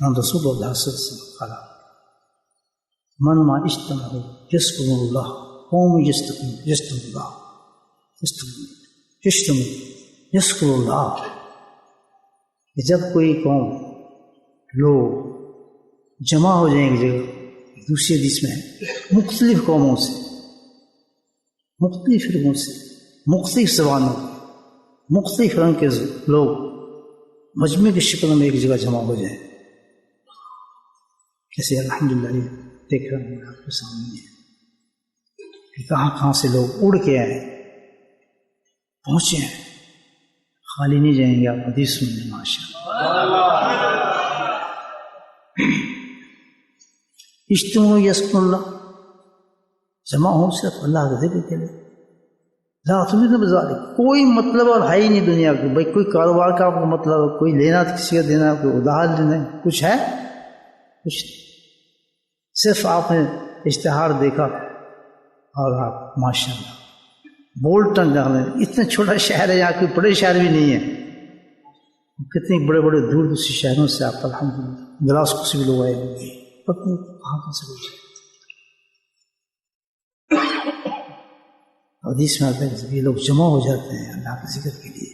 رسول اللہ صلی اللہ علیہ وسلم قال من ما اجتمع يذكر الله قوم يذكر الله کہ جب کوئی قوم لوگ جمع ہو جائیں گے جگہ دوسری حدیث میں مختلف قوموں سے، مختلف فرقوں سے، مختلف زبانوں، مختلف رنگ کے لوگ مجمع کی شکل میں ایک جگہ جمع ہو جائیں، جیسے الحمدللہ یہ دیکھ رہا ہوں آپ کے سامنے کہ کہاں کہاں سے لوگ اڑ کے آئے، پہنچے ہیں، خالی نہیں جائیں گے آپ حدیث سننے ماشاء اجتماع یذکر اللہ، جمع ہو صرف اللہ کا ذکر کے لیے، لا تريدون بذلك، کوئی مطلب اور ہے ہی نہیں دنیا کو، بھائی کوئی کاروبار کا آپ کو مطلب، کوئی لینا کسی کا دینا، کوئی ادھار لینا، کچھ ہے؟ کچھ نہیں، صرف آپ نے اشتہار دیکھا اور آپ ماشاء اللہ بولٹن جانے، اتنا چھوٹا شہر ہے یہاں، کوئی بڑے شہر بھی نہیں ہے، کتنے بڑے بڑے دور دوسرے شہروں سے آپ الحمدللہ گلاسکو سے بھی لوگ آئے ہوئے ہیں، پتہ کہاں سے لوگ آئے۔ حدیث میں آتا ہے جب یہ لوگ جمع ہو جاتے ہیں اللہ کے ذکر کے لیے،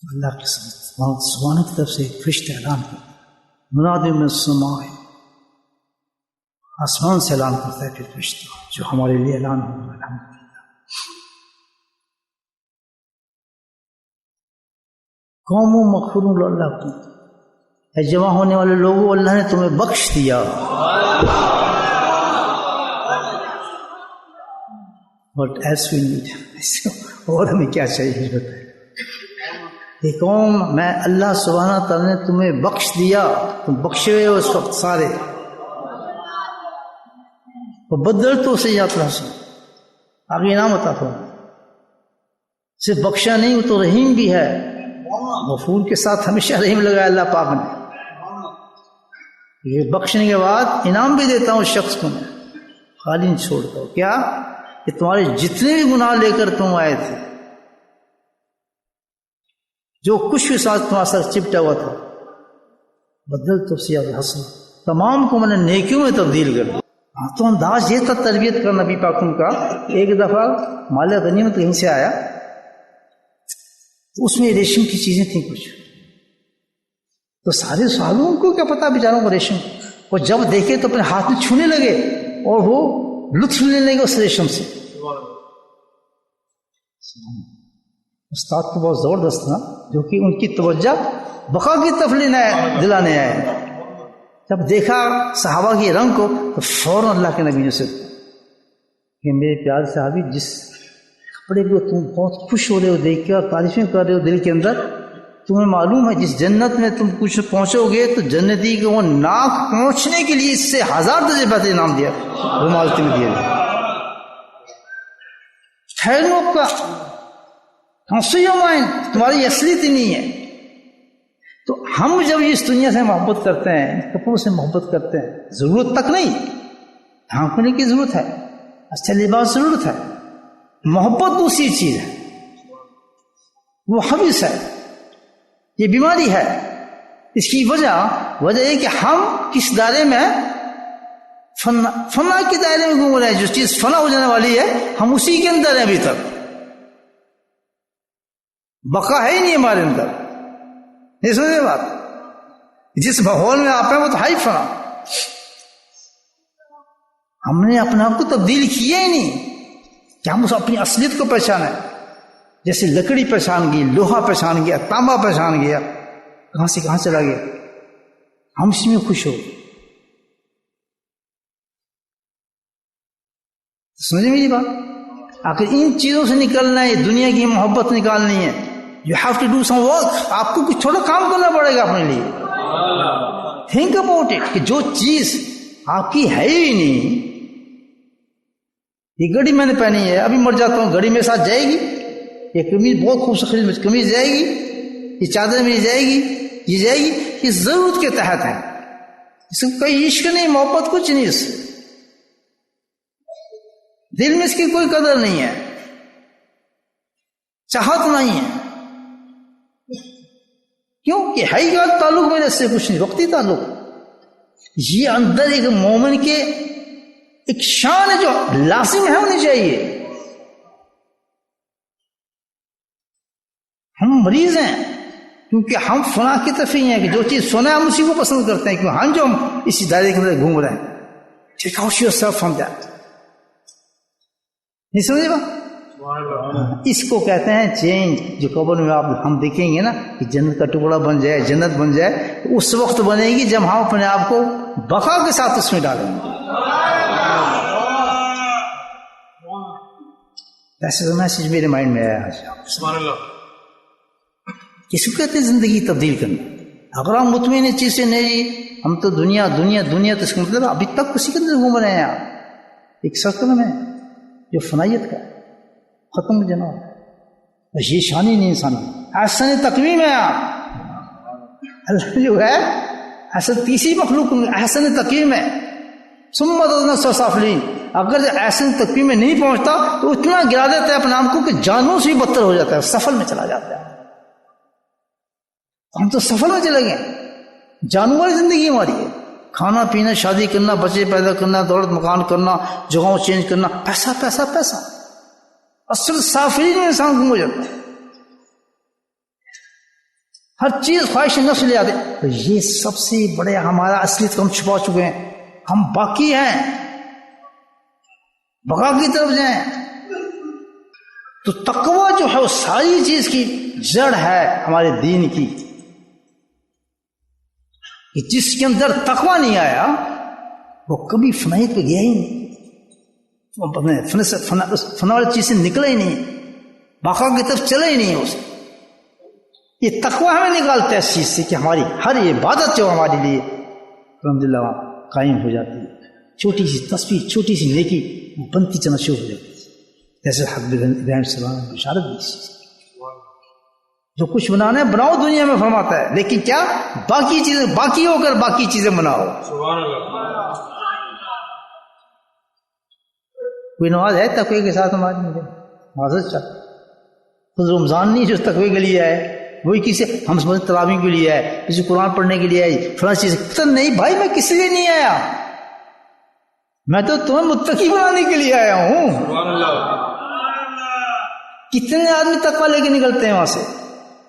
اللہ کے سبحانہ کی طرف سے ایک فرشتہ اعلان کرتا ہے، منادی من السماء، آسمان سے اعلان کرتا ہے پھر فرشتہ، جو ہمارے لیے اعلان ہوگا الحمدللہ۔ قوم مغفور اللہ کو، اے جمع ہونے والے لوگوں اللہ نے تمہیں بخش دیا، بٹ ایس وی نیڈ، اور ہمیں کیا چاہیے بتائیں، یہ قوم میں اللہ سبحانہ تعالیٰ نے تمہیں بخش دیا، تم بخشے ہوئے اس وقت سارے، بدل تو سیئات الحسنہ، آگے انعام عطا فرمایا، صرف بخشا نہیں وہ تو رحیم بھی ہے، غفور کے ساتھ ہمیشہ رحیم لگایا اللہ پاک نے، یہ بخشنے کے بعد انعام بھی دیتا ہوں اس شخص کو، میں خالی نہیں چھوڑتا ہوں، کیا کہ تمہارے جتنے بھی گناہ لے کر تم آئے تھے، جو کچھ بھی ساتھ تمہارے ساتھ چپٹا ہوا تھا، بدل تو سیئات الحسنہ، تمام کو میں نے نیکیوں میں تبدیل کر دیا۔ تو انداز یہ تھا تربیت کا نبی پاکم کا۔ ایک دفعہ مال غنیمت کہیں سے آیا تو اس میں ریشم کی چیزیں تھیں کچھ، تو سارے صحابوں کو کیا پتا بیچاروں کو ریشم، وہ جب دیکھے تو اپنے ہاتھ میں چھونے لگے اور وہ لطف لینے لگے اس ریشم سے۔ استاد کو بہت زبردست تھا جو کہ ان کی توجہ بقا کی طرف دلانے آئے، جب دیکھا صحابہ کے رنگ کو تو فوراً اللہ کے نبی نے سے کہ میرے پیارے صحابی، جس کپڑے کو تم بہت خوش ہو رہے ہو دیکھ کے اور تعریفیں کر رہے ہو دل کے اندر، تمہیں معلوم ہے جس جنت میں تم کچھ پہنچو گے تو جنتی کو وہ ناک پہنچنے کے لیے اس سے 1000 درجے بہتر انعام دیا، رومال تمہیں دیا گیا۔ ٹھہرو کا تمہاری اصلیت نہیں ہے۔ تو ہم جب اس دنیا سے محبت کرتے ہیں، کپڑوں سے محبت کرتے ہیں، ضرورت تک نہیں، ڈھانکنے کی ضرورت ہے، اچھا لباس ضرورت ہے، محبت دوسری چیز ہے، وہ حبس ہے، یہ بیماری ہے۔ اس کی وجہ یہ کہ ہم کس دائرے میں فنا کے دائرے میں گھوم رہے ہیں، جو چیز فنا ہو جانے والی ہے ہم اسی کے اندر ہیں، ابھی تک بقا ہے ہی نہیں ہمارے اندر۔ یہ سمجھے بات، جس ماحول میں آپ ہیں وہ تو ہائی فنا، ہم نے اپنے آپ کو تبدیل کیا ہی نہیں کہ ہم اس اپنی اصلیت کو پہچانے۔ جیسے لکڑی پہچان گئی، لوہا پہچان گیا، تانبا پہچان گیا، کہاں سے کہاں چلا گیا، ہم اس میں خوش ہو۔ سمجھے میری بات؟ آخر ان چیزوں سے نکلنا ہے، دنیا کی محبت نکالنی ہے، you have to do some work, آپ کو کچھ تھوڑا کام کرنا پڑے گا اپنے لیے۔ تھنک اباؤٹ اٹ کہ جو چیز آپ کی ہے ہی نہیں، یہ گھڑی میں نے پہنی ہے، ابھی مر جاتا ہوں گھڑی میرے ساتھ جائے گی، یہ قمیض بہت خوبصورت قمیض جائے گی، یہ چادر میری جائے گی، یہ جائے گی، یہ ضرورت کے تحت ہے، اس کو کوئی عشق نہیں، محبت کچھ نہیں، اس دل میں اس کی کوئی قدر نہیں ہے، چاہت نہیں ہے۔ کیوں کہ ہے ہی تعلق میرے سے کچھ نہیں، وقتی تعلق. یہ اندر ایک مومن کے ایک شان ہے جو لازم ہے ہونی چاہیے. ہم مریض ہیں کیونکہ ہم فنا کی طرف ہی ہیں کہ جو چیز سنا ہم اسی کو پسند کرتے ہیں، کیوں ہم جو ہم اسی دائرے کے اندر گھوم رہے ہیں. Take out yourself from that. نہیں سمجھے گا؟ اس کو کہتے ہیں چینج. جو قبر میں آپ ہم دیکھیں گے نا کہ جنت کا ٹکڑا بن جائے، جنت بن جائے، تو اس وقت بنے گی جب ہم اپنے آپ کو بقا کے ساتھ اس میں ڈالیں گے. ایسا میسج میرے مائنڈ میں آیا. کس کو کہتے ہیں زندگی تبدیل کرنا؟ اگر ہم مطمئن اس چیز سے نہیں جی ہم تو دنیا دنیا دنیا، تو اس کا مطلب ابھی تک اسی کے اندر گھوم رہے ہیں آپ ایک سرکل میں جو فنائیت کا ختم ہو جانا. یہ شان ہی نہیں انسان کی. احسن تقویم ہے آپ، اللہ جو ہے احسن تیسری مخلوق احسن تقویم ہے. ثم رددنا سافلین. اگر احسن تقویم میں نہیں پہنچتا تو اتنا گرا دیتا ہے اپنے آپ کو کہ جانوں سے بھی بدتر ہو جاتا ہے، سفل میں چلا جاتا ہے. ہم تو سفل میں چلے گئے. جانوں والی زندگی ہماری ہے، کھانا پینا، شادی کرنا، بچے پیدا کرنا، دولت مکان کرنا، جگہوں چینج کرنا، پیسہ پیسہ پیسہ. اصل سافلین میں انسان گم ہو جاتا ہے. ہر چیز خواہش نفس لے آتے. تو یہ سب سے بڑے ہمارا اصلیت کو ہم چھپا چکے ہیں. ہم باقی ہیں، بقا کی طرف جائیں. تو تقوی جو ہے وہ ساری چیز کی جڑ ہے ہمارے دین کی. کہ جس کے اندر تقوی نہیں آیا وہ کبھی فنائیت پہ گیا ہی نہیں، فنا والی چیز سے نکلا ہی نہیں، بقا کی طرف چلا ہی نہیں. اسے یہ تقوی ہمیں نکالتا ہے اس چیز سے کہ ہماری ہر عبادت جو ہمارے لیے الحمدللہ قائم ہو جاتی ہے. چھوٹی سی تسبیح، چھوٹی سی نیکی بنتی چلنا شروع ہو جاتی ہے. جیسے حضرت ابراہیم السلام نے بشارت دی اس چیز کی. جو کچھ بنانا ہے بناؤ دنیا میں فرماتا ہے، لیکن کیا باقی چیزیں باقی ہو کر باقی چیزیں بناؤ. کوئی نماز ہے تقوی کے ساتھ ہماری؟ معذرت چاہتا خود رمضان نہیں جو تقوی کے لیے ہے، وہی کسی ہم سمجھتے تراویح کے لیے ہے، کسی قرآن پڑھنے کے لیے ہے، فلاں چیز. نہیں بھائی، میں کسی لیے نہیں آیا، میں تو تمہیں متقی بنانے کے لیے آیا ہوں. کتنے آدمی تقوی لے کے نکلتے ہیں وہاں سے،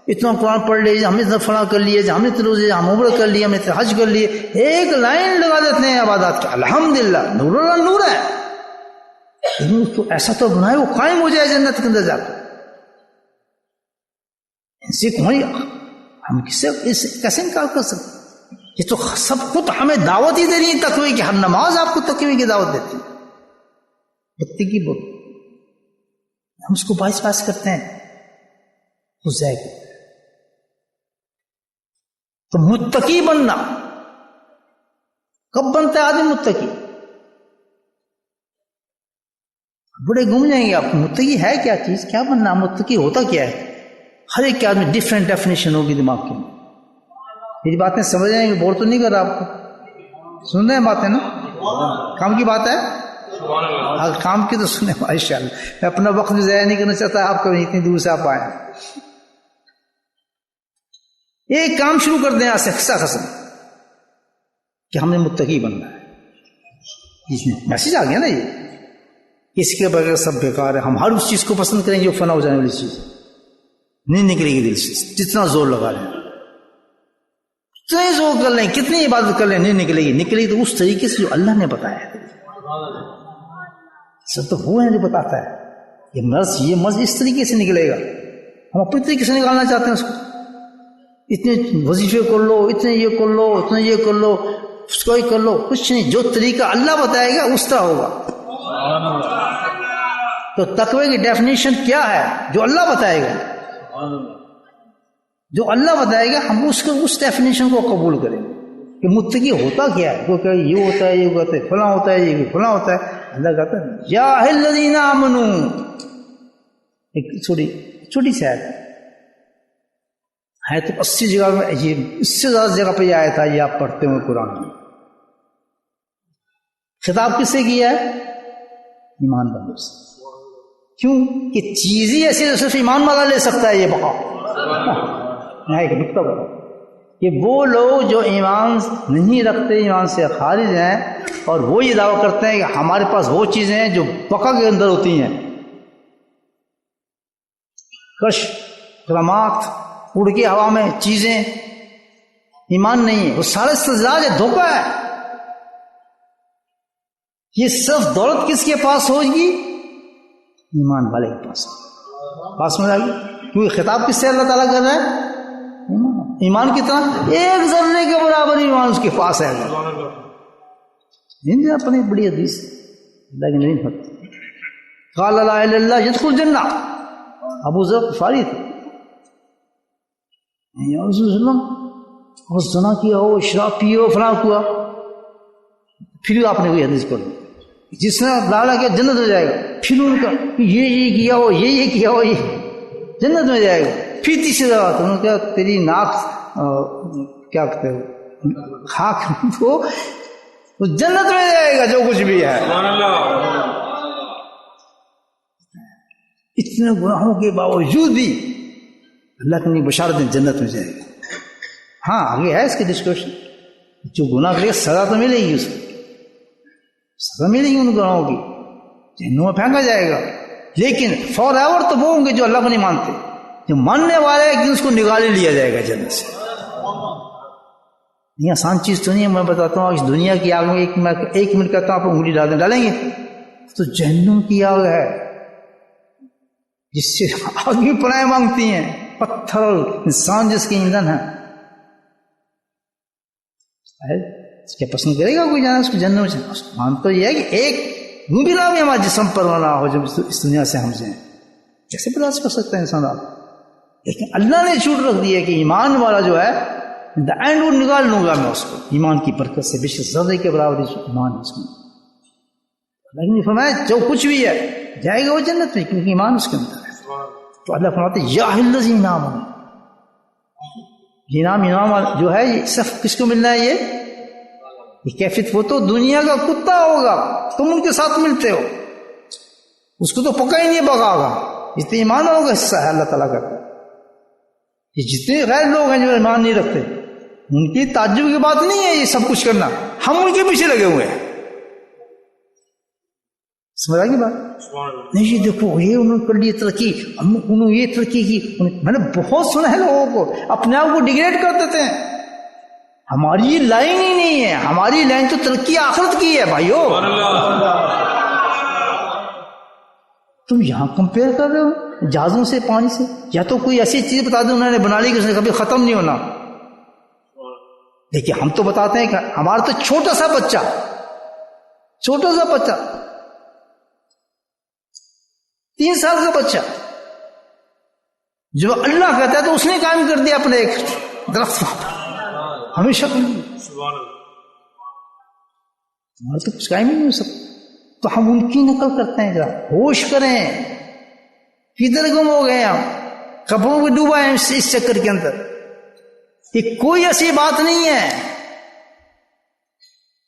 اتنا قرآن پڑھ لیجیے، ہم نے اتنا فلاں کر لیے، ہم نے اتنا روزے، ہم عمرہ کر لیے، ہم نے اتنا حج کر لیے. ایک لائن لگا دیتے ہیں عبادات کی، الحمدللہ نور اللہ نور ہے، لیکن اس کو ایسا تو بنائے وہ قائم ہو جائے جنت کے اندر جا کر. ایسے کون ہم کیسے انکار کر سکتے؟ یہ تو سب خود ہمیں دعوت ہی دے رہی ہے تقوی کی. ہر نماز آپ کو تقوی کی دعوت دیتی ہے. بتی کی بول ہم اس کو باعث کرتے ہیں اس جائے گا. تو متقی بننا کب بنتا ہے آدمی متقی؟ بڑے گم جائیں گے آپ. متقی ہے کیا چیز؟ کیا بننا متقی ہوتا کیا ہے؟ ہر ایک آدمی ڈفرینٹ ڈیفینیشن ہوگی دماغ کی. میری باتیں سمجھ رہے ہیں؟ بور تو نہیں کر رہا آپ کو؟ سن رہے ہیں باتیں نا؟ کام کی بات ہے، کام کی تو سنیں ماشاء اللہ. میں اپنا وقت بھی ضائع نہیں کرنا چاہتا، آپ کبھی اتنی دور سے آپ آئے. ایک کام شروع کر دیں آج سے خسا خسم کہ ہم نے متقی بننا ہے. اس میں میسج آ گیا نا. یہ اس کے بغیر سب بیکار ہے. ہم ہر اس چیز کو پسند کریں گے جو فنا ہو جانے والی چیز نہیں نکلے گی دل سے. جتنا زور لگا لیں، کتنے زور کر لیں، کتنی عبادت کر لیں، نہیں نکلے گی. نکلے گی تو اس طریقے سے جو اللہ نے بتایا ہے. سب تو وہ ہے جو بتاتا ہے یہ مرض اس طریقے سے نکلے گا. ہم اپنے طریقے سے نکالنا چاہتے ہیں اس کو. اتنے وظیفے کر لو، اتنے یہ کر لو، اتنے یہ کر لو، اس کو ہی کر لو. کچھ نہیں، جو طریقہ اللہ بتائے گا اس طرح ہوگا. تو تقوی کی ڈیفینیشن کیا ہے؟ جو اللہ بتائے گا. جو اللہ بتائے گا ہم اس ڈیفینیشن کو قبول کریں گے. کہ متقی ہوتا کیا ہے؟ وہ کہ یہ ہوتا ہے، یہ ہوتا ہے، فلاں ہوتا ہے، یہ فلاں ہوتا ہے. اللہ کہتا ہے یا الذین آمنو. ایک چھوٹی سی آیت ہے تو 80 جگہ میں، یہ اس سے زیادہ جگہ پہ یہ آیا تھا. یہ آپ پڑھتے ہوں قرآن میں. خطاب کس سے کیا ہے؟ ایمان والوں سے. کیوں کہ چیز ہی ایسی صرف ایمان والا لے سکتا ہے. یہ بقا ایک نقطہ بتا کہ وہ لوگ جو ایمان نہیں رکھتے، ایمان سے خارج ہیں، اور وہ یہ دعویٰ کرتے ہیں کہ ہمارے پاس وہ چیزیں ہیں جو بقا کے اندر ہوتی ہیں، کش کرامات، اڑ کے ہوا میں چیزیں، ایمان نہیں ہے، وہ سارا استدراج ہے، دھوکہ ہے۔ یہ صرف دولت کس کے پاس ہوگی؟ ایمان والے کے پاس میں آ گئی، کیونکہ خطاب کس سے اللہ تعالیٰ کر رہا ہے؟ ایمان کتنا؟ ایک ذرے کے برابر ایمان اس کے پاس ہے۔ اپنی بڑی حدیث لیکن نہیں پڑھتے۔ قال لا الہ الا اللہ يدخل الجنہ، ابو ذر غفاری تھے، یا رسول اللہ علیہ وسلم، اور زنا کیا ہو، شراب پی ہو، فلاں ہوا، پھر آپ نے کوئی حدیث پڑھ لی، جس نے لالا کیا جنت میں جائے گا، پھر ان کا یہ کیا ہو، یہ کیا ہو، یہ جنت میں جائے گا، پھر تیسری دفعہ تو انہوں نے کہا تیری ناک کیا کہتے ہو خاک کو، وہ جنت میں جائے گا جو کچھ بھی ہے۔ اتنے گناہوں کے باوجود بھی اللہ کی بشارت میں جنت میں جائے گا۔ ہاں آگے ہے اس کی ڈسکشن، جو گناہ کرے سزا تو ملے گی، اس کو سزا ملے گی ان گناہوں کی، جہنم میں پھینکا جائے گا، لیکن فار ایور تو وہ ہوں گے جو اللہ کو نہیں مانتے، جو ماننے والے ایک دن اس کو نکال لیا جائے گا جنت سے۔ یہ آسان چیز تو نہیں ہے، میں بتاتا ہوں اس دنیا کی آگ میں ایک منٹ کہتا ہوں آپ انگلی ڈالیں گے تو جہنم کی آگ ہے جس سے آگ بھی پناہ مانگتی ہیں، پتھر اور انسان جس کی ایندھن ہے، کیا پسند کرے گا کوئی جانا اس کو جہنم سے؟ مان تو یہ ہے کہ ایک بھی ہمارے جسم پر نہ ہو جب اس دنیا سے ہم جائیں، کیسے برداشت کر سکتے ہیں انسان آپ؟ لیکن اللہ نے چھوٹ رکھ دی ہے کہ ایمان والا جو ہے دا اینڈ وہ نکال لوں گا میں اس کو، ایمان کی برکت سے، بے شک ذرے کے برابر ایمان ہے اس میں۔ لیکن فرمایا جو کچھ بھی ہے جائے گا وہ جنت میں، کیونکہ ایمان اس کے اندر ہے۔ تو اللہ فرماتے ہیں یا الذین آمنوا، یہ نام ایمان جو ہے یہ صرف کس کو ملنا ہے؟ یہ کیفیت وہ تو دنیا کا کتا ہوگا، تم ان کے ساتھ ملتے ہو، اس کو تو پکا ہی نہیں بگا گا، جتنے ایمان ہوگا حصہ ہے اللہ تعالیٰ کا۔ یہ جتنے غیر لوگ ہیں جو ایمان نہیں رکھتے، ان کی تعجب کی بات نہیں ہے یہ سب کچھ کرنا، ہم ان کے پیچھے لگے ہوئے ہیں۔ سمجھ آ گئی بات؟ نہیں جی دیکھو یہ انہوں نے کر لی ترقی، انہوں نے یہ ترقی کی، میں نے بہت سنا ہے لوگوں کو اپنے آپ کو ڈیگریڈ کر دیتے ہیں۔ ہماری یہ لائن ہی نہیں ہے، ہماری لائن تو ترقی آخرت کی ہے بھائیو۔ تم یہاں کمپیئر کر رہے ہو جہازوں سے، پانی سے، یا تو کوئی ایسی چیز بتا دیں انہوں نے بنا لی کہ اس نے کبھی ختم نہیں ہونا۔ دیکھیے ہم تو بتاتے ہیں کہ ہمارا تو چھوٹا سا بچہ 3 سال کا بچہ جو اللہ کہتا ہے تو اس نے قائم کر دیا اپنے ایک درخت، ہمیشہ ہمارا تو کچھ قائم ہی نہیں ہو سکتا، تو ہم ان کی نقل کرتے ہیں۔ ذرا ہوش کریں، کدھر گم ہو گئے ہم، کپڑوں کو ڈوبا ہے اس چکر کے اندر۔ یہ کوئی ایسی بات نہیں ہے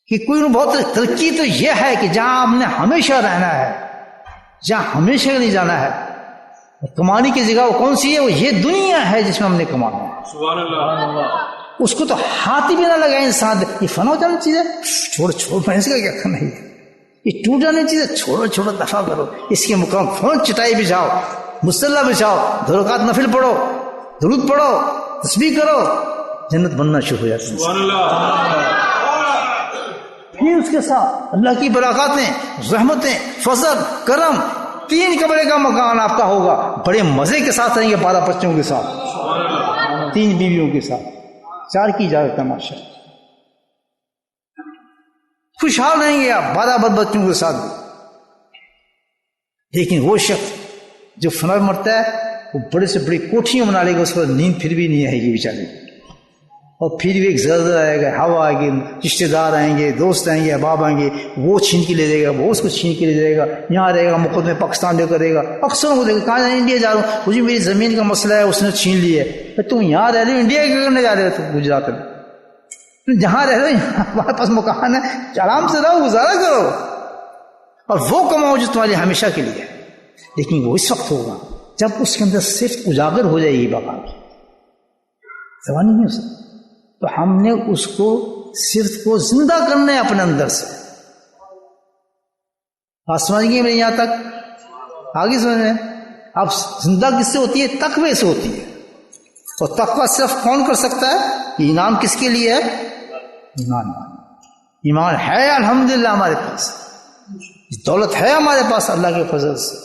کہ کوئی بہت ترقی تو یہ ہے کہ جہاں ہم نے ہمیشہ رہنا ہے، جہاں ہمیشہ نہیں جانا ہے، کمانے کی جگہ وہ کون سی ہے؟ وہ یہ دنیا ہے جس میں ہم نے کمانا ہے۔ سبحان اللہ۔ اس کو تو ہاتھ بھی نہ لگائے انسان، یہ فنا ہو جانا چیز ہے، چھوڑ میں اس کا کیا کرنا ہے، یہ ٹوٹ جانے چیزیں چھوڑو دفع کرو، اس کے مقام فون چٹائی بچھاؤ، مصطلح بچھاؤ، 2 رکعت نفل پڑھو، درود پڑھو، تسبیح کرو، جنت بننا شروع ہو جاتی ہے۔ سبحان اللہ۔ پھر اس کے ساتھ اللہ کی برکاتیں، رحمتیں، فضل، کرم، 3 کمرے کا مکان آپ کا ہوگا، بڑے مزے کے ساتھ رہیں گے، 12 بچوں کے ساتھ، 3 بیویوں کے ساتھ، 4 کی اجازت ہے ماشاء اللہ، خوشحال رہیں گے آپ 12 بچوں کے ساتھ۔ لیکن وہ شخص جو فنا مرتا ہے وہ بڑے سے بڑی کوٹھیاں بنا لے گا، اس پر نیند پھر بھی نہیں آئے گی بیچارے، اور پھر بھی ایک زلزلہ آئے گا، ہوا آئے گی، رشتے دار آئیں گے، دوست آئیں گے، احباب آئیں گے، وہ چھین کے لے جائے گا، وہ اس کو چھین کے لے جائے گا، یہاں رہے گا مقدمے پاکستان لے کر رہے گا، اکثر کو دیکھا کہاں جانا، انڈیا جا رہا ہوں، مجھے میری زمین کا مسئلہ ہے اس نے چھین لی ہے، تم یہاں رہ رہے ہو، انڈیا کیا کرنے جا رہے ہو؟ تم گجرات میں جہاں رہ رہے ہو ہمارے پاس مکان ہے، آرام سے رہو، گزارا کرو، اور وہ کماؤ جو تمہارے ہمیشہ کے لیے ہے۔ لیکن وہ اس وقت ہوگا جب اس کے اندر صرف اجاگر ہو جائے گی بقا کی، زبان نہیں ہو سکتی۔ تو ہم نے اس کو صرف کو زندہ کرنا ہے اپنے اندر سے. آپ سمجھ گئے میرے یہاں تک؟ آگے سمجھ رہے ہیں؟ اب زندہ کس سے ہوتی ہے؟ تقوی سے ہوتی ہے. اور تقوی صرف کون کر سکتا ہے؟ ایمان کس کے لیے ہے؟ ایمان ہے الحمدللہ ہمارے پاس، دولت ہے ہمارے پاس اللہ کے فضل سے،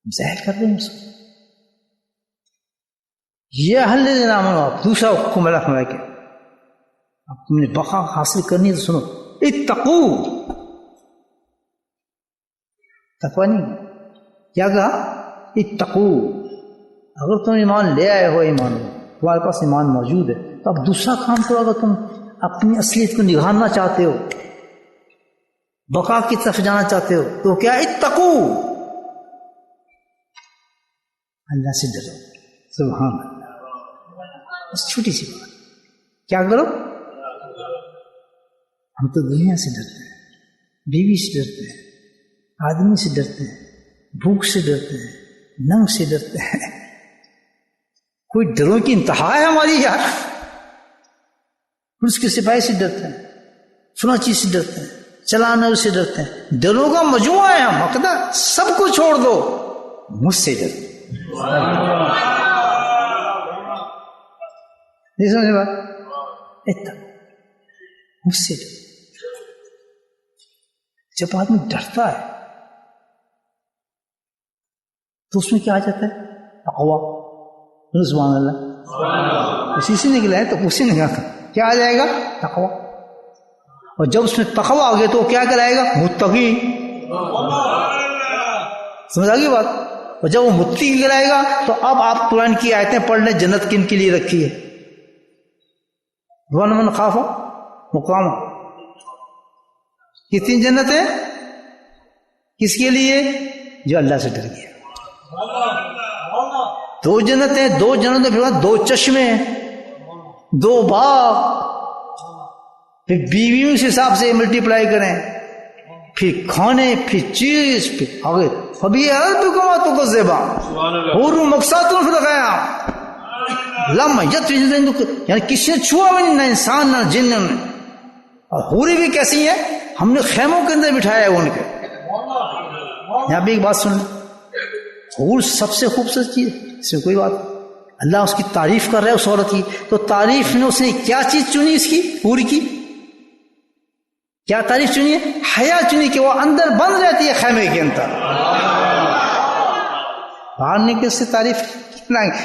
ظاہر کر دیں اس کو. یہ حل نام. دوسرا حکم اللہ فرمایا کہ اب تم نے بقا حاصل کرنی ہے تو سنو، اتقو. تقوی نہیں، کیا کہا؟ اتقو. اگر تم ایمان لے آئے ہو، ایمان تمہارے پاس ایمان موجود ہے، تو اب دوسرا کام کرو. اگر تم اپنی اصلیت کو نگھارنا چاہتے ہو، بقا کی طرف جانا چاہتے ہو، تو کیا؟ اتقو، اللہ سے ڈرو. سبحان اللہ. بس چھوٹی سی بات. کیا کرو؟ ہم تو دنیا سے ڈرتے ہیں، بیوی سے ڈرتے ہیں، آدمی سے ڈرتے ہیں، بھوک سے ڈرتے ہیں، ننگ سے ڈرتے ہیں. کوئی ڈروں کی انتہا ہے ہماری یار. پولیس کے سپاہی سے ڈرتے ہیں، فلاں چیز سے ڈرتے ہیں، چلانے سے ڈرتے ہیں. ڈروں کا مجموعہ ہے. ہم عقیدہ سب کو چھوڑ دو، مجھ سے ڈرتے. نہیں سمجھ بات؟ اتنا مجھ سے ڈر. جب آدمی ڈرتا ہے تو اس میں کیا آ جاتا ہے؟ تقویٰ. سبحان اللہ. اسی سے نکلا ہے تو اسی نے کہا کیا آ جائے گا؟ تقویٰ. اور جب اس میں تقویٰ آ گیا تو کیا کرائے گا؟ متقی. سمجھ آ گئی بات؟ اور جب وہ متقی کرائے گا تو اب آپ قرآن کی آیتیں پڑھ لیں. جنت کن کے لیے رکھی ہے؟ وَمَنْ خَافَ مقام. کتنی جنت ہے؟ کس کے لیے؟ جو اللہ سے ڈر گیا. دو جنتیں، دو جنتوں کے بعد دو چشمے، دو باغ. پھر بیویوں اس حساب سے ملٹیپلائی کریں، پھر کھانے، پھر چیز، پھر آگے ابھی تو زیبا اور مقصد لگایا لم یعنی کسی نے چھوا بھی نہیں، نہ انسان نہ جن نے. اور حوری بھی کیسی ہیں؟ ہم نے خیموں کے اندر بٹھایا ہے ان کے. یہاں بھی ایک بات سن لیں، حور سب سے خوبصورت چیز ہے، اس میں کوئی بات. اللہ اس کی تعریف کر رہا ہے اس عورت کی، تو تعریف میں اس نے کیا چیز چنی؟ اس کی حور کی کیا تعریف چنی ہے؟ حیا چنی کہ وہ اندر بند رہتی ہے خیمے کے اندر. باہر نکل سے تعریف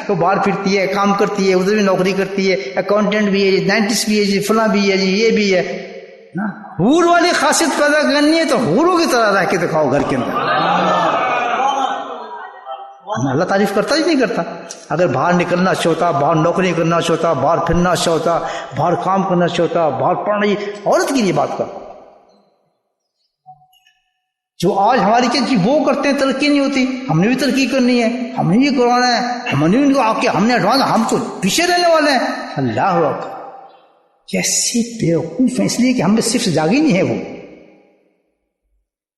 وہ باہر پھرتی ہے، کام کرتی ہے، ادھر بھی نوکری کرتی ہے، اکاؤنٹنٹ بھی ہے جی، ڈینٹسٹ بھی ہے جی، فلاں بھی ہے جی، یہ بھی ہے. حور والی خاصیت پیدا کرنی ہے تو حوروں کی طرح رہ کے دکھاؤ گھر کے اندر. اللہ تعریف کرتا ہی نہیں کرتا. اگر باہر نکلنا اچھا ہوتا، باہر نوکری کرنا اچھا ہوتا، باہر پھرنا اچھا ہوتا، باہر کام کرنا اچھا ہوتا، باہر پڑھنا. عورت کی لیے بات کر جو آج ہماری کیا وہ کرتے ہیں، ترقی نہیں ہوتی. ہم نے بھی ترقی کرنی ہے، ہم نے بھی کروانا ہے، ہم نے ان کو آ کے ہم نے ایڈوانس، ہم تو پیچھے رہنے والے ہیں. اللہ اکبر. کیسے بیوقوف ہیں، اس لیے کہ ہم میں صرف جاگی نہیں ہے. وہ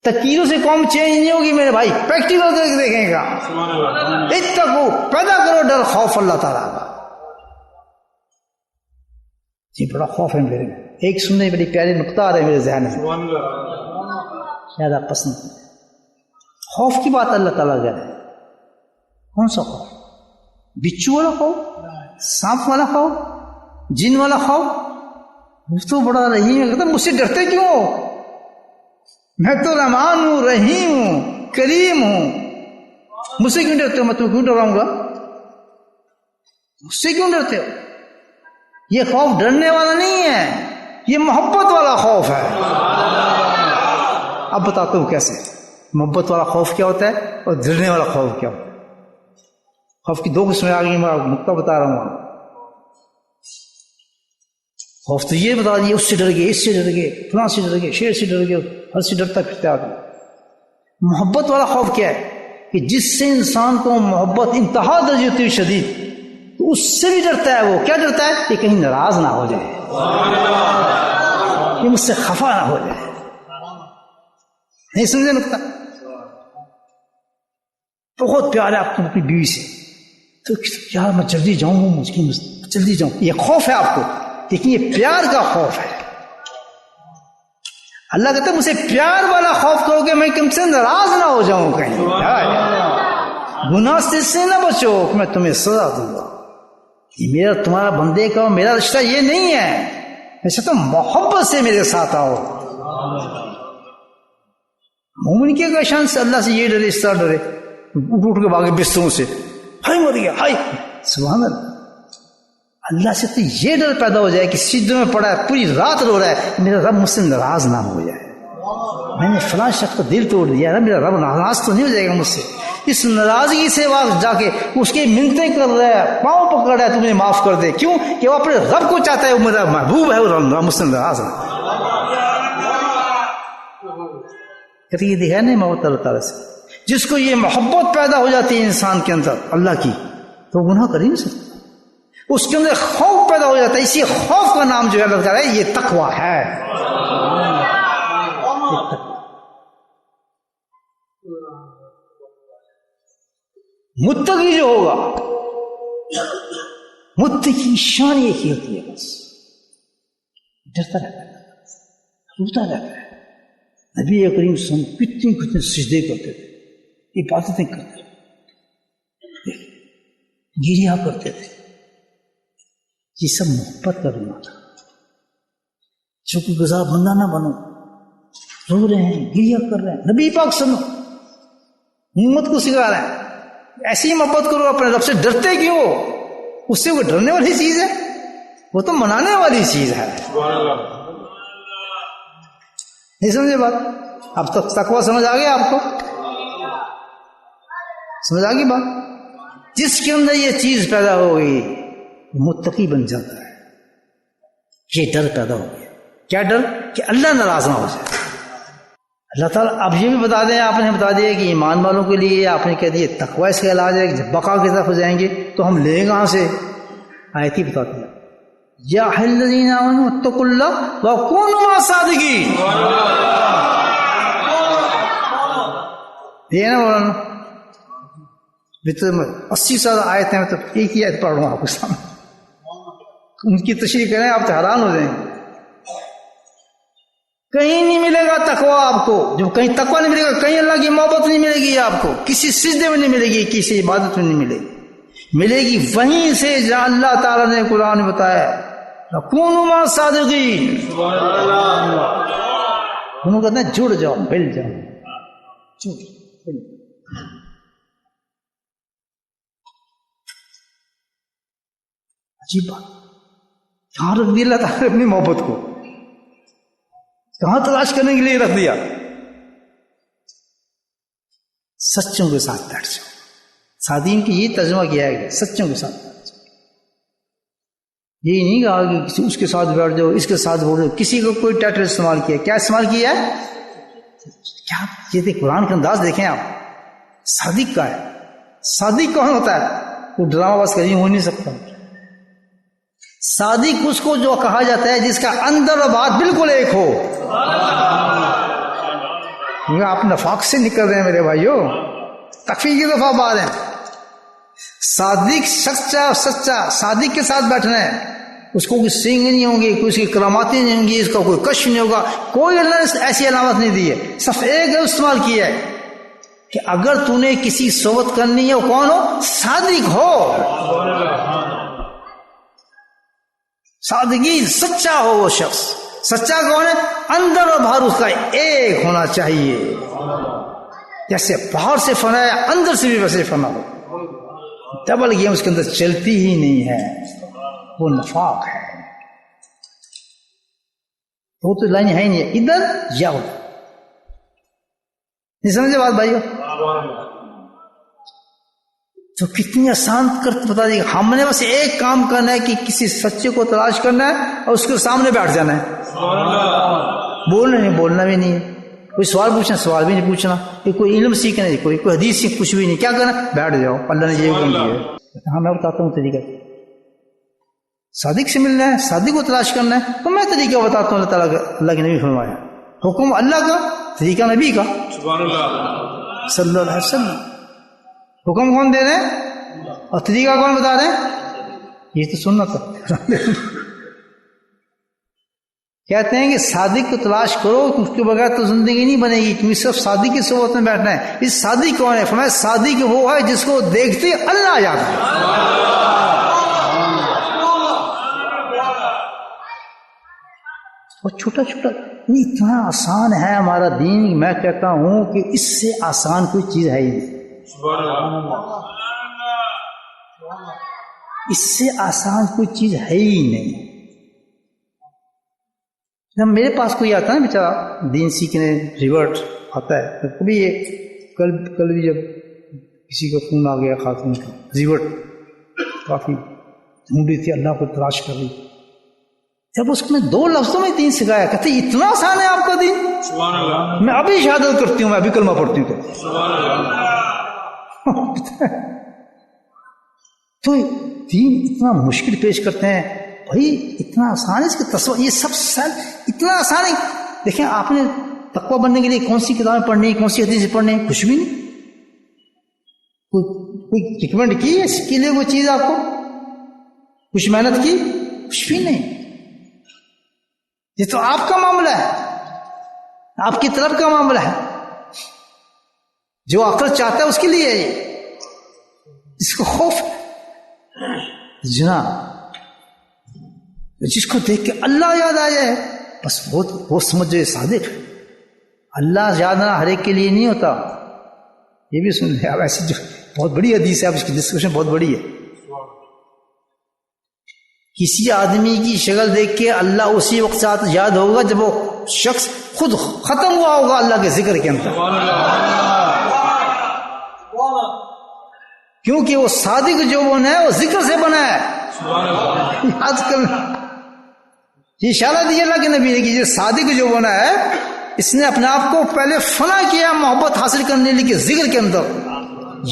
تقیروں سے قوم چینج نہیں ہوگی میرے بھائی، پریکٹیکل دیکھیں گا. اتقوا، پیدا کرو ڈر، خوف اللہ تعالیٰ کا. جی بڑا خوف ہے میرے. ایک سننے بڑی پیاری نقطہ آ رہا ہے میرے ذہن میں، شاید آپ پسند کریں. خوف کی بات اللہ تعالیٰ کہہ رہے ہیں. کون سا خوف؟ بچھو والا خوف، سانپ والا خوف، جن والا خوف؟ وہ تو بڑا رحیم ہے. کہتا مجھ سے ڈرتے کیوں؟ میں تو رحمان ہوں، رحیم ہوں، کریم ہوں. مجھ سے کیوں ڈرتے ہو؟ میں تمہیں کیوں ڈراؤں گا؟ مجھ سے کیوں ڈرتے ہو؟ یہ خوف ڈرنے والا نہیں ہے، یہ محبت والا خوف ہے. اب بتاتا ہوں کیسے. محبت والا خوف کیا ہوتا ہے اور ڈرنے والا خوف کیا ہوتا ہے. خوف کی دو قسمیں آ گئی، میں نقطہ بتا رہا ہوں. خوف تو یہ بتا دیے اس سے ڈر گئے، اس سے ڈر گئے، فلاں سے ڈر گئے، شیر سے ڈر گئے، ہر سے ڈرتا پھرتا آدمی. محبت والا خوف کیا ہے کہ جس سے انسان کو محبت انتہا درجے ہوتی ہے شدید، تو اس سے بھی ڈرتا ہے. وہ کیا ڈرتا ہے کہ کہیں ناراض نہ ہو جائے، کہ مجھ سے خفا نہ ہو جائے. نہیں سمجھے نقطہ؟ بہت پیار ہے آپ کو اپنی بیوی سے، تو یار میں جلدی جاؤں گا، مجھ کی جلدی جاؤں. یہ خوف ہے آپ کو، لیکن یہ پیار کا خوف ہے. اللہ کہتا ہے مجھ سے پیار والا خوف کرو کہ میں تم سے ناراض نہ ہو جاؤں، کہیں گناہ سے نہ بچو کہ میں تمہیں سزا دوں گا. یہ میرا تمہارا بندے کا میرا رشتہ یہ نہیں ہے. میں چاہتا ہوں محبت سے میرے ساتھ آؤ. مومن کے شان سے اللہ سے یہ ڈرے، اس طرح ڈرے، اٹھ کے بھاگے بستروں سے، ہائی مر گیا، ہائی. سبحان اللہ. اللہ سے تو یہ ڈر پیدا ہو جائے کہ سجدوں میں پڑا ہے، پوری رات رو رہا ہے، میرا رب مجھ سے ناراض نہ ہو جائے. میں نے فلاں شخص کا دل توڑ دیا ہے، میرا رب ناراض تو نہیں ہو جائے گا مجھ سے. اس ناراضگی سے وہاں جا کے اس کی منتیں کر رہا ہے، پاؤں پکڑ رہا ہے، تم نے معاف کر دے. کیوں کہ وہ اپنے رب کو چاہتا ہے، وہ میرا محبوب ہے، وہ مجھ سے ناراض ہے. یہ دکھا نہیں محبت اللہ تعالیٰ سے. جس کو یہ محبت پیدا ہو جاتی ہے انسان کے اندر اللہ کی، تو وہ گناہ کر ہی نہیں سکتا. اس کے اندر خوف پیدا ہو جاتا ہے. اسی خوف کا نام جو ہے اللہ تعالیٰ یہ تقویٰ ہے. متقی جو ہوگا، متقی شان یہ کی ہوتی ہے، بس ڈرتا رہتا ہے، روتا رہتا ہے. نبی کریم صلی اللہ علیہ وسلم کتنے سجدے کرتے تھے، عبادتیں کرتے تھے، گریا کرتے تھے. یہ سب محبت کا گناہ تھا. شکر گزار بندہ نہ بنو، رو رہے ہیں، گریا کر رہے ہیں. نبی پاک سنو امت کو سکھا رہے ہیں ایسی محبت کرو اپنے رب سے. ڈرتے کیوں؟ اس سے وہ ڈرنے والی چیز ہے، وہ تو منانے والی چیز ہے. نہیں سمجھے بات؟ اب تک تقویٰ سمجھ آ گیا آپ کو؟ سمجھ آ گئی بات؟ جس کے اندر یہ چیز پیدا ہو گئی متقی بن جاتا ہے. یہ ڈر پیدا ہو گیا. کیا ڈر؟ کہ اللہ ناراض نہ ہو جائے. اللہ تعالیٰ اب یہ بھی بتا دیں، آپ نے بتا دیا کہ ایمان والوں کے لیے آپ نے کہہ دیا تقویٰ اس کا علاج ہے کہ جب بقا کی طرف ہو جائیں گے تو ہم لیں کہاں سے؟ آیت ہی بتاتے ہیں یا الذین آمنوا اتقوا اللہ وکونوا مع الصادقین. یہ نا مولانا 80 سال آیت ہیں، تو ایک ہی آیت پڑھ رہا ہوں آپ کے سامنے. ان کی تشریح کریں آپ تو حیران ہو جائیں گے. کہیں نہیں ملے گا تقویٰ آپ کو. جو کہیں تقویٰ نہیں ملے گا، کہیں اللہ کی محبت نہیں ملے گی آپ کو. کسی سجدے میں نہیں ملے گی، کسی عبادت میں نہیں ملے گی. ملے گی وہیں سے جہاں اللہ تعالیٰ نے قرآن میں بتایا کونوا مع الصادقین. انہوں کہتے ہیں جڑ جاؤ، مل جاؤ، جڑ. عجیب بات، کہاں رکھ دیا اللہ تعالیٰ نے اپنی محبت کو؟ کہاں تلاش کرنے کے لیے رکھ دیا؟ سچوں کے ساتھ بیٹھ جاؤ. صادقین کی یہ ترجمہ کیا ہے، سچوں کے ساتھ بیٹھ جاؤ. یہی نہیں کہا کہ کسی اس کے ساتھ بیٹھ جاؤ، اس کے ساتھ بیٹھ جاؤ. کسی کو کوئی ٹائٹل استعمال کیا، کیا استعمال کیا ہے؟ کیا یہ قرآن کا انداز دیکھیں آپ. صادق کا ہے. صادق کون ہوتا ہے؟ وہ ڈرامہ باز کہیں ہو نہیں سکتا. صادق اس کو جو کہا جاتا ہے جس کا اندر و بات بالکل ایک ہو. آپ نفاق سے نکل رہے ہیں میرے بھائیو، تکفیر کی دفعہ بات ہے. صادق سچا صادق کے ساتھ بیٹھنا ہے. اس کو کوئی سینگ نہیں ہوں گی، کوئی اس کی کراماتیں نہیں ہوں گی، اس کا کوئی کشف نہیں ہوگا، کوئی اللہ نے ایسی علامت نہیں دی ہے. صرف ایک استعمال کیا ہے کہ اگر تو نے کسی صحبت کرنی ہے وہ کون ہو؟ صادق ہو. صادقین سچا ہو. وہ شخص سچا کون ہے؟ اندر اور باہر اس کا ایک ہونا چاہیے. جیسے باہر سے فنا ہے اندر سے بھی ویسے فنا ہو. ڈبل گیم اس کے اندر چلتی ہی نہیں ہے، وہ نفاق ہے. وہ تو لائن ہے ہی نہیں، ادھر یا ادھر. نہیں سمجھے بات بھائیو؟ تو کتنی آسان کر بتا دی. ہم نے بس ایک کام کرنا ہے کہ کسی سچے کو تلاش کرنا ہے اور اس کے سامنے بیٹھ جانا ہے. بولنا نہیں، بولنا بھی نہیں ہے. کوئی سوال پوچھنا، سوال بھی نہیں پوچھنا. کوئی علم سیکھنا نہیں، کوئی حدیث سیکھ، کچھ بھی نہیں. کیا کرنا؟ بیٹھ جاؤ. اللہ نے یہ حکم دیا ہے. ہاں میں بتاتا ہوں طریقہ. صادق سے ملنا ہے، صادق کو تلاش کرنا ہے تو میں طریقہ بتاتا ہوں. اللہ تعالیٰ کا، اللہ کے نبی فرمایا. حکم اللہ کا، طریقہ نبی کا صلی اللہ علیہ وسلم. حکم کون دے رہے ہیں اور طریقہ کون بتا رہے ہیں؟ یہ تو سننا تھا. کہتے ہیں کہ صادق کو تلاش کرو، اس کے بغیر تو زندگی نہیں بنے گی، تمہیں صرف صادق کی صحبت میں بیٹھنا ہے. اس صادق کون ہے؟ فرمایا صادق وہ ہے جس کو دیکھتے اللہ یاد ہے. اور چھوٹا چھوٹا اتنا آسان ہے ہمارا دین، میں کہتا ہوں کہ اس سے آسان کوئی چیز ہے ہی نہیں. اس سے آسان کوئی چیز ہے ہی نہیں. جب میرے پاس کوئی آتا ہے نا بیچارہ دین سیکھنے، ریورٹ آتا ہے، کبھی یہ کل بھی جب کسی کا فون آ گیا خاتون کا، ریورٹ کافی ڈھونڈ رہی تھی، اللہ کو تلاش کر رہی. جب اس نے 2 لفظوں میں دین سکھایا، کہتے اتنا آسان ہے آپ کا دین، میں ابھی شہادت کرتی ہوں، میں ابھی کلمہ پڑھتی ہوں. تو دین اتنا مشکل پیش کرتے ہیں، بھائی اتنا آسان ہے اس کا تصور، یہ سب اتنا آسان ہے. دیکھیں آپ نے تقویٰ بننے کے لیے کون سی کتابیں پڑھنی، کون سی حدیثیں پڑھنی، کچھ بھی نہیں. کوئی ریکمینڈ کی اس کے لیے وہ چیز آپ کو، کچھ محنت کی، کچھ بھی نہیں. یہ تو آپ کا معاملہ ہے، آپ کی طرف کا معاملہ ہے. جو عقل چاہتا ہے اس کے لیے ہے، اس کو خوف جناب جس کو دیکھ کے اللہ یاد آ جائے بس وہ سمجھ جائے صادق. اللہ یاد آنا ہر ایک کے لیے نہیں ہوتا. یہ بھی سن لیں آپ، ایسی جو بہت بڑی حدیث ہے، اب اس کی ڈسکشن بہت بڑی ہے. کسی آدمی کی شکل دیکھ کے اللہ اسی وقت ساتھ یاد ہوگا جب وہ شخص خود ختم ہوا ہوگا اللہ کے ذکر کے اندر. کیونکہ وہ صادق جو بنا ہے وہ ذکر سے بنا ہے. آج کل یہ اشارہ دیا اللہ کے نبی نے کہ یہ صادق جو بنا ہے اس نے اپنے آپ کو پہلے فنا کیا محبت حاصل کرنے کے ذکر کے اندر.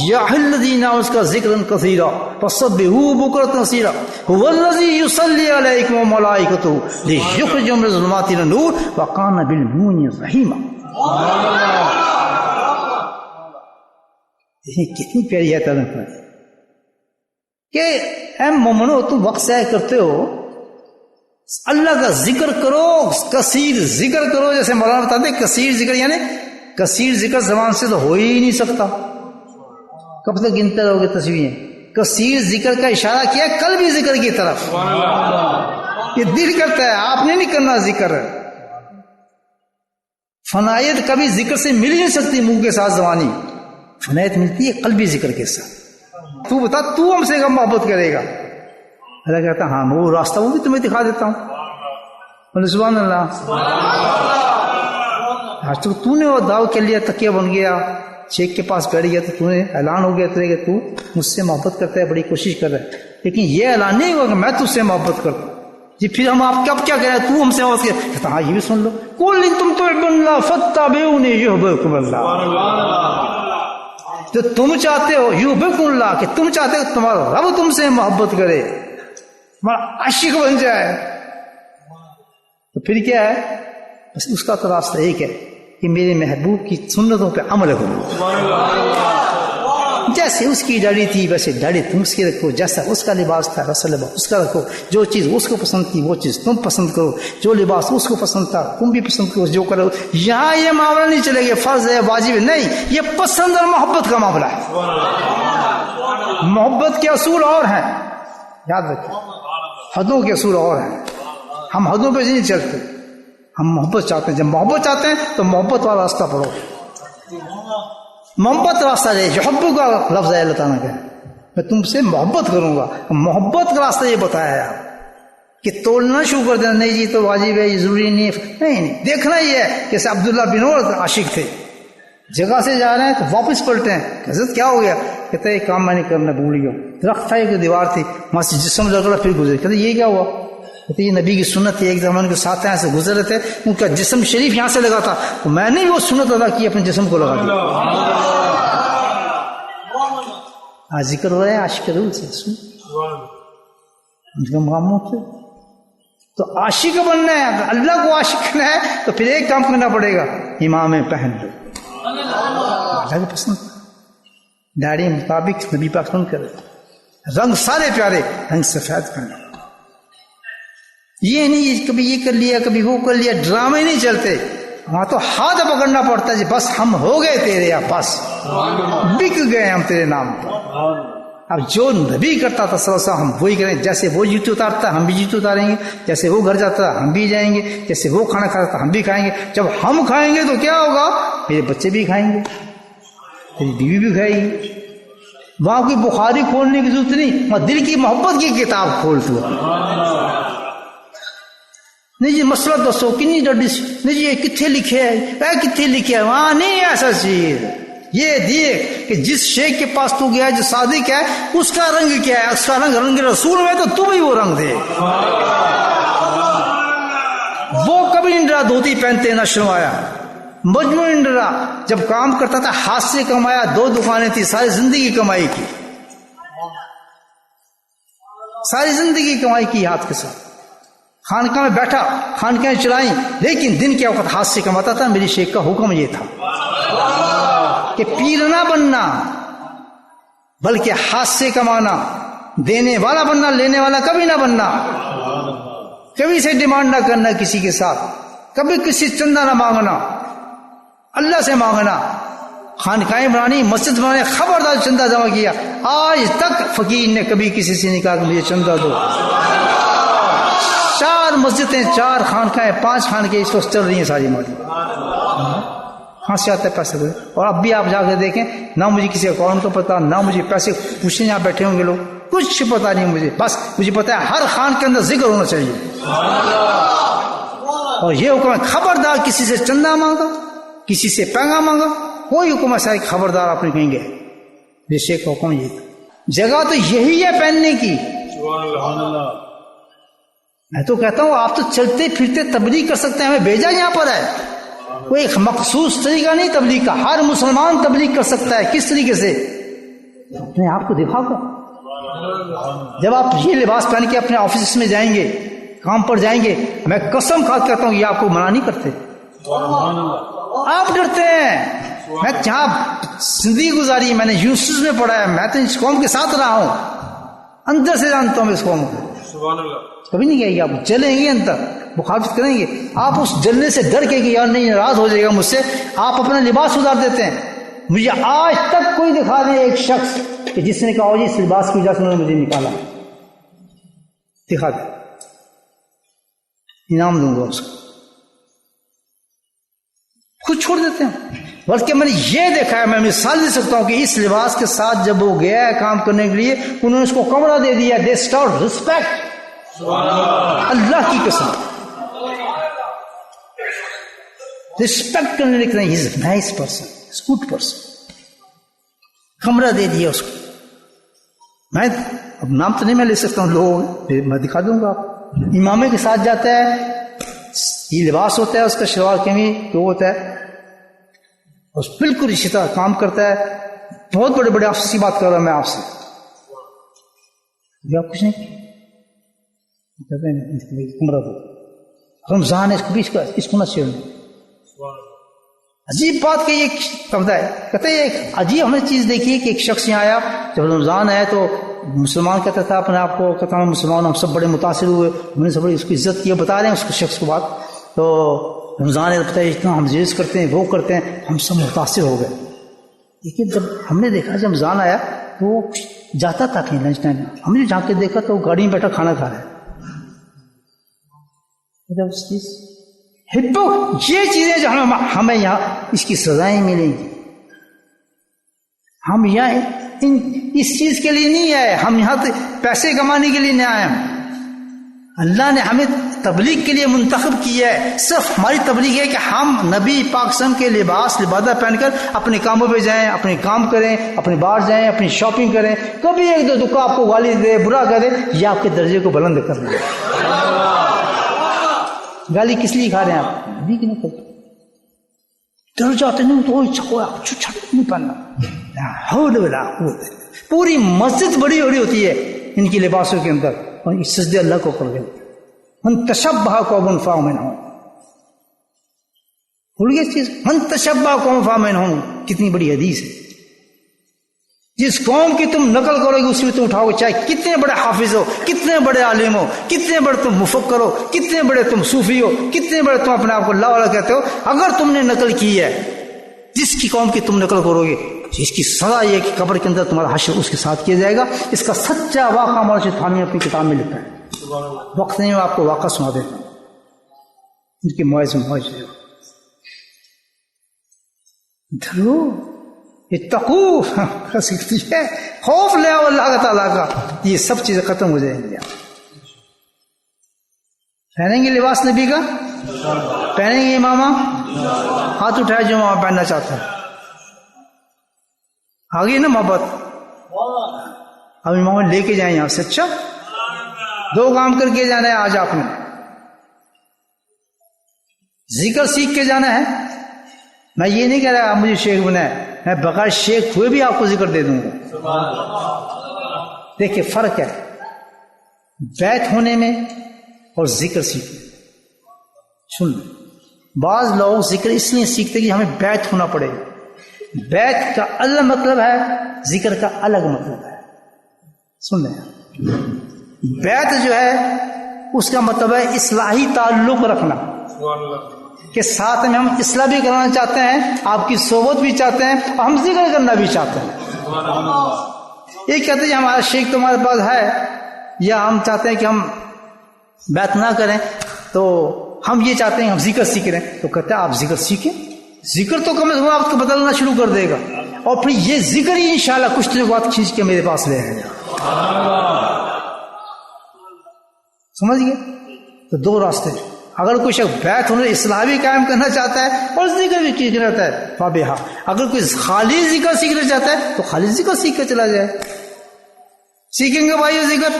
یا الذین اس کا ذکر کثیرا فسبحوہ بکرۃ واصیلا هو الذی یصلی علیکم وملائکتہ لیخرجکم من الظلمات الی النور وکان بالمؤمنین رحیما. کتنی پیاری ہے تعلق کہ اے مومنو تم وقت ضائع کرتے ہو، اللہ کا ذکر کرو، کثیر ذکر کرو. جیسے مولانا بتاتے ہیں کثیر ذکر یعنی کثیر ذکر زبان سے تو ہو ہی نہیں سکتا، کب تک گنتے رہو گے تصویریں. کثیر ذکر کا اشارہ کیا قلبی ذکر کی طرف. یہ دل کرتا ہے، آپ نے نہیں کرنا ذکر. فنائیت کبھی ذکر سے مل ہی نہیں سکتی منہ کے ساتھ زبانی، فنائیت ملتی ہے قلبی ذکر کے ساتھ. تو بتا تو ہم سے کب محبت کرے گا؟ اللہ کہتا ہاں وہ راستہ وہ بھی تمہیں دکھا دیتا ہوں. بولے سبحان اللہ. آج تک تو نے وہ داؤ کے لیے تکیہ بن گیا، شیخ کے پاس بیٹھ گیا تو تو نے اعلان ہو گیا کہ تو مجھ سے محبت کرتا ہے، بڑی کوشش کر رہا ہے، لیکن یہ اعلان نہیں ہوا کہ میں تجھ سے محبت کرتا ہوں. جی پھر ہم آپ کب کیا کریں؟ تو ہم سے محبت کر. کہتا ہاں یہ بھی سن لو، قل ان تم تحبون اللہ فاتبعونی یحببکم اللہ. تو تم چاہتے ہو یحببکم اللہ، کہ تم چاہتے ہو تمہارا رب تم سے محبت کرے، تمہارا عاشق بن جائے، تو پھر کیا ہے؟ بس اس کا تو راستہ ایک ہے کہ میرے محبوب کی سنتوں پہ عمل کرو. جیسے اس کی داڑھی تھی ویسے داڑھی تم اس کی رکھو، جیسا اس کا لباس تھا ویسا لباس اس کا رکھو، جو چیز اس کو پسند تھی وہ چیز تم پسند کرو، جو لباس اس کو پسند تھا تم بھی پسند کرو، جو کرو. یہاں یہ معاملہ نہیں چلے گا فرض ہے واجب ہے، نہیں، یہ پسند اور محبت کا معاملہ ہے. محبت کے اصول اور ہیں، یاد رکھیں، حدوں کے اصول اور ہیں. ہم حدوں پہ نہیں چلتے، ہم محبت چاہتے ہیں. جب محبت چاہتے ہیں تو محبت والا راستہ پڑھو، محبت راستہ ہے. یحب کا لفظ ہے اللہ تعالیٰ کا، میں تم سے محبت کروں گا. محبت کا راستہ یہ بتایا ہے آپ کہ توڑنا شروع کر دینا، نہیں جی تو واجب ہے، یہ ضروری نہیں ہے. نہیں، دیکھنا یہ ہے. جیسے عبداللہ بن عمر عاشق تھے، جگہ سے جا رہے ہیں تو واپس پلٹے ہیں. حضرت کیا ہو گیا؟ کہتے ہیں یہ کام میں نہیں کرنا بھول گیا. درخت تھا، ایک دیوار تھی، وہاں سے جسم لگ رہا پھر گزرے. کہتے یہ کیا ہوا؟ کہتے یہ نبی کی سنت تھی، ایک زمانے کے ساتھ یہاں سے گزر رہے تھے، ان کا جسم شریف یہاں سے لگا تھا، میں نے وہ سنت ادا کی، اپنے جسم کو لگا دیا. آج ذکر ہو رہا ہے عاشق رول سے، ان کے مقاموں سے. تو عاشق بننا ہے، اللہ کو عاشق کرنا ہے تو پھر ایک کام کرنا پڑے گا، امام پہن لو. اللہ کو پسند داڑھی مطابق نبی پاک سن کرے. رنگ سارے پیارے، رنگ سفید کرنا. یہ نہیں کبھی یہ کر لیا کبھی وہ کر لیا، ڈرامے نہیں چلتے. وہاں تو ہاتھ پکڑنا پڑتا ہے جی، بس ہم ہو گئے تیرے، یا بس بک گئے ہم تیرے نام پر. اب جو نبی کرتا تھا صلی اللہ علیہ وسلم ہم وہی کریں. جیسے وہ جوتے اتارتا ہم بھی جوتے اتاریں گے، جیسے وہ گھر جاتا ہم بھی جائیں گے، جیسے وہ کھانا کھاتا تھا ہم بھی کھائیں گے. جب ہم کھائیں گے تو کیا ہوگا؟ میرے بچے بھی کھائیں گے، میری بیوی بھی کھائے گی. وہاں کوئی بخاری کھولنے کی ضرورت نہیں، وہاں دل کی محبت کی کتاب کھول تو نہیں جی مسئلہ دسو کنی ڈڈی نہیں جی یہ کتنے لکھے ہے، اے کتنے لکھے ہے، وہاں نہیں ہے ایسا چیز. یہ دیکھ کہ جس شیخ کے پاس تو گیا ہے، جو صادق ہے، اس کا رنگ کیا ہے، اس کا رنگ رنگ رسول میں، تو تم ہی وہ رنگ دے. وہ کبھی نہیں ڈرا دھوتی پہنتے نہ شرمایا، مجموع نہیں ڈرا. جب کام کرتا تھا ہاتھ سے کمایا، 2 دکانیں تھی، ساری زندگی کمائی کی، ساری زندگی کمائی کی ہاتھ کے ساتھ. خانقاہ میں بیٹھا، خانقاہیں چلائیں، لیکن دن کے وقت ہاتھ سے کماتا تھا. میری شیخ کا حکم یہ تھا کہ پیر نہ بننا، بلکہ ہاتھ سے کمانا، دینے والا بننا، لینے والا کبھی نہ بننا. کبھی سے ڈیمانڈ نہ کرنا کسی کے ساتھ، کبھی کسی چندہ نہ مانگنا، اللہ سے مانگنا. خانقاہیں بنانی، مسجد بنانی، خبردار چندہ جمع کیا. آج تک فقیر نے کبھی کسی سے نہیں کہا کہ مجھے چندہ دو. 4 مسجدیں، 4 خانقاہیں، 5 خانقاہیں اس وقت چل رہی ہیں ساری مالی. کہاں سے آتا ہے پیسے کو؟ اور اب بھی آپ جا کے دیکھیں، نہ مجھے کسی اکاؤنٹ کا پتا، نہ مجھے پیسے پوچھنے یہاں بیٹھے ہوں گے لوگ، کچھ پتا نہیں مجھے. بس مجھے پتا ہے ہر خان کے اندر ذکر ہونا چاہیے. اور یہ حکم ہے خبردار کسی سے چندہ مانگا، کسی سے پیغا مانگا، کوئی حکم ایسا ہے خبردار آپ نے کہیں گے. یہ شیخ کا حکم یہ تھا. جگہ تو یہی ہے پہننے کی. میں تو کہتا ہوں آپ تو چلتے پھرتے تبلیغ کر سکتے ہیں، ہمیں بھیجا یہاں پر ہے. کوئی مخصوص طریقہ نہیں تبلیغ کا، ہر مسلمان تبلیغ کر سکتا ہے. کس طریقے سے؟ اپنے آپ کو دکھا کر. جب آپ یہ لباس پہن کے اپنے آفس میں جائیں گے، کام پر جائیں گے، میں قسم کھا کہتا ہوں یہ آپ کو منع نہیں کرتے، آپ ڈرتے ہیں. میں جہاں زندگی گزاری، میں نے یونیورسٹیز میں پڑھا ہے، میں تو اس قوم کے ساتھ رہا ہوں، اندر سے جانتا ہوں اس قوم کو. کبھی نہیں کہے گی، آپ جلیں گے اندر، مخالفت کریں گے. آپ اس جلنے سے ڈر کے کہ یار نہیں ناراض ہو جائے گا مجھ سے، آپ اپنا لباس اتار دیتے ہیں. مجھے آج تک کوئی دکھا دے ایک شخص کہ جس نے کہا جی اس لباس کی وجہ سے انہوں نے مجھے نکالا، دکھا دے، انعام دوں گا اس کو. خود چھوڑ دیتے ہیں. بلکہ میں نے یہ دیکھا ہے، میں مثال دے سکتا ہوں کہ اس لباس کے ساتھ جب وہ گیا ہے کام کرنے کے لیے، انہوں نے اس کو کمرہ دے دیا. They start respect. اللہ کی قسم ریسپیکٹ کرنے لکھ رہے ہیں. He is nice person, good person. کمرہ دے دیا اس کو. میں اب نام تو نہیں میں لے سکتا ہوں، لوگ میں دکھا دوں گا. امامے کے ساتھ جاتا ہے، یہ لباس ہوتا ہے اس کا، شلوار قمیض وہ ہوتا ہے، اور بالکل اسی طرح کام کرتا ہے. بہت بڑے بڑے آفس کی بات کر رہا ہوں میں آپ سے. آپ کچھ نہیں کہتے ہیں کمرہ دو، رمضان ہے اس کو نہ چھیڑنا. عجیب بات کہ یہ کرتا ہے. کہتے ہیں ایک عجیب ہم نے چیز دیکھی کہ ایک شخص یہاں آیا، جب رمضان ہے تو مسلمان کہتا تھا اپنے آپ کو، کہتا ہوں مسلمان، ہم سب بڑے متاثر ہوئے، ہم نے سب بڑی اس کی عزت کی. بتا رہے ہیں اس شخص کو بات، تو رمضان ہے پتہ ہے اتنا ہم ریز کرتے ہیں، وہ کرتے ہیں، ہم سب متاثر ہو گئے. لیکن جب ہم نے دیکھا جب رمضان آیا تو وہ جاتا تھا کہیں لنچ ٹائم، ہم نے جا کے دیکھا تو وہ گاڑی میں بیٹھا کھانا کھا رہا ہے. یہ چیزیں جو ہمیں یہاں اس کی سزائیں ملیں گی. ہم یہاں اس چیز کے لیے نہیں آئے، ہم یہاں پیسے کمانے کے لیے نہیں آئے. اللہ نے ہمیں تبلیغ کے لیے منتخب کیا ہے. صرف ہماری تبلیغ ہے کہ ہم نبی پاک صلی اللہ علیہ وسلم کے لباس لبادہ پہن کر اپنے کاموں پہ جائیں، اپنے کام کریں، اپنے باہر جائیں، اپنی شاپنگ کریں. کبھی ایک دو دکا آپ کو گالی دے، برا کرے، یہ آپ کے درجے کو بلند کر دے. گالی کس لیے کھا رہے ہیں آپ؟ نبی کی نہیں کرتے. ڈر جاتے نہیں تو نہیں پہننا. پوری مسجد بڑی بڑی ہوتی ہے ان کی لباسوں کے اندر، اور اس سجدے اللہ کو کر گئے. من تشبہ قوم فامنہم. بھول گئے اس چیز، من تشبہ قوم فامنہم. کتنی بڑی حدیث ہے. جس قوم کی تم نقل کرو گے اس میں تم اٹھاؤ گے، چاہے کتنے بڑے حافظ ہو، کتنے بڑے عالم ہو، کتنے بڑے تم مفکر ہو، کتنے بڑے تم صوفی ہو، کتنے بڑے تم اپنے آپ کو اللہ والا کہتے ہو، اگر تم نے نقل کی ہے جس کی قوم کی تم نقل کرو گے، اس کی سزا یہ کہ قبر کے اندر تمہارا حشر اس کے ساتھ کیا جائے گا۔ اس کا سچا واقعہ مولانا تھانوی نے اپنی کتاب میں لکھا ہے، وقت نہیں میں آپ کو واقعہ سنا دیتا ہوں ان کے معاوضے دھرو اتقو ہے، خوف لے آؤ اللہ تعالیٰ کا، یہ سب چیزیں ختم ہو جائیں گی۔ پہنیں گے لباس نبی کا، پہنیں گے امامہ، ہاتھ اٹھائے جو امامہ پہننا چاہتا ہے، آگے نا محبت، اب امامہ لے کے جائیں یہاں سے۔ اچھا 2 کام کر کے جانا ہے آج آپ نے، ذکر سیکھ کے جانا ہے۔ میں یہ نہیں کہہ رہا آپ مجھے شیخ بنائے، میں بغیر شیخ ہوئے بھی آپ کو ذکر دے دوں گا۔ دیکھیں فرق ہے بیت ہونے میں اور ذکر سیکھنے۔ سن، بعض لوگ ذکر اس لیے سیکھتے کہ ہمیں بیت ہونا پڑے گا، بیت کا الگ مطلب ہے، ذکر کا الگ مطلب ہے۔ سن لیں، بیت جو ہے اس کا مطلب ہے اصلاحی تعلق رکھنا، کہ ساتھ میں ہم اصلاح بھی کرنا چاہتے ہیں، آپ کی صحبت بھی چاہتے ہیں، اور ہم ذکر کرنا بھی چاہتے ہیں۔ یہ کہتے ہیں ہمارا شیخ تمہارے پاس ہے، یا ہم چاہتے ہیں کہ ہم بیعت نہ کریں، تو ہم یہ چاہتے ہیں ہم ذکر سیکھ رہے ہیں، تو کہتے ہیں آپ ذکر سیکھیں، ذکر تو کم از کم آپ کو بدلنا شروع کر دے گا، اور پھر یہ ذکر ہی انشاءاللہ کچھ دیر بعد کھینچ کے میرے پاس لے آئے گا۔ سمجھ گئے؟ تو 2 راستے، اگر کوئی شخص بیعت ہونے اصلاح بھی قائم کرنا چاہتا ہے اور ذکر بھی سیکھنا چاہتا ہے فابہا، اگر کوئی خالی ذکر سیکھنا چاہتا ہے تو خالی ذکر سیکھ کے چلا جائے۔ سیکھیں گے بھائی ذکر؟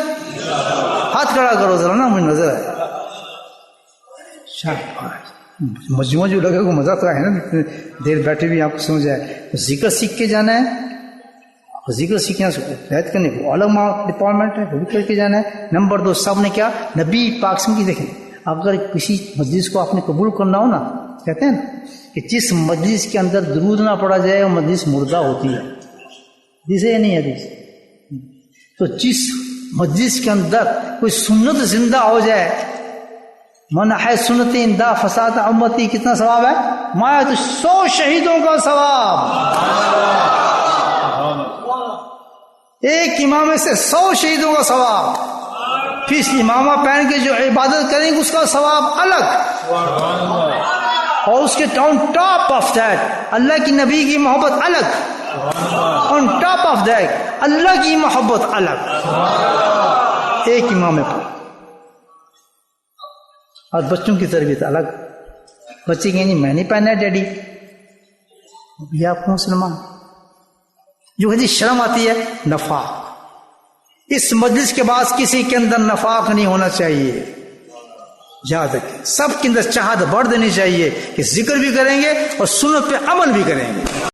ہاتھ کھڑا کرو ذرا نا، مجھے نظر ہے مجموعہ جو لگے کو مزہ تو ہے نا، دیر بیٹھے بھی آپ کو سمجھ آئے۔ ذکر سیکھ کے جانا ہے، ذکر سیکھنا بیعت کرنے کو الگ ڈپارٹمنٹ ہے، وہ بھی کر کے جانا ہے۔ نمبر 2 سب نے کیا نبی پاک سے کی، دیکھیں اگر کسی مجلس کو آپ نے قبول کرنا ہو نا، کہتے ہیں نا کہ جس مجلس کے اندر درود نہ پڑھا جائے وہ مجلس مردہ ہوتی ہے، جسے نہیں حدیث، تو جس مجلس کے اندر کوئی سنت زندہ ہو جائے، من ہے سنت اندہ فساد امتی، کتنا ثواب ہے؟ مایا تو 100 شہیدوں کا ثواب، ایک امام سے 100 شہیدوں کا ثواب، پھر اس امامہ پہن کے جو عبادت کریں گے اس کا ثواب الگ، اور اس کے آن ٹاپ آف دیٹ اللہ کی نبی کی محبت الگ، آن ٹاپ آف دیٹ اللہ کی محبت الگ، ایک امام پر۔ اور بچوں کی تربیت الگ، بچے کہیں نہیں میں نہیں پہننا ہے ڈیڈی، یہ آپ کو مسلمان جو کہ شرم آتی ہے، نفاق۔ اس مجلس کے بعد کسی کے اندر نفاق نہیں ہونا چاہیے، یاد رکھیں، سب کے اندر چاہت بڑھ دینی چاہیے کہ ذکر بھی کریں گے اور سنت پہ عمل بھی کریں گے۔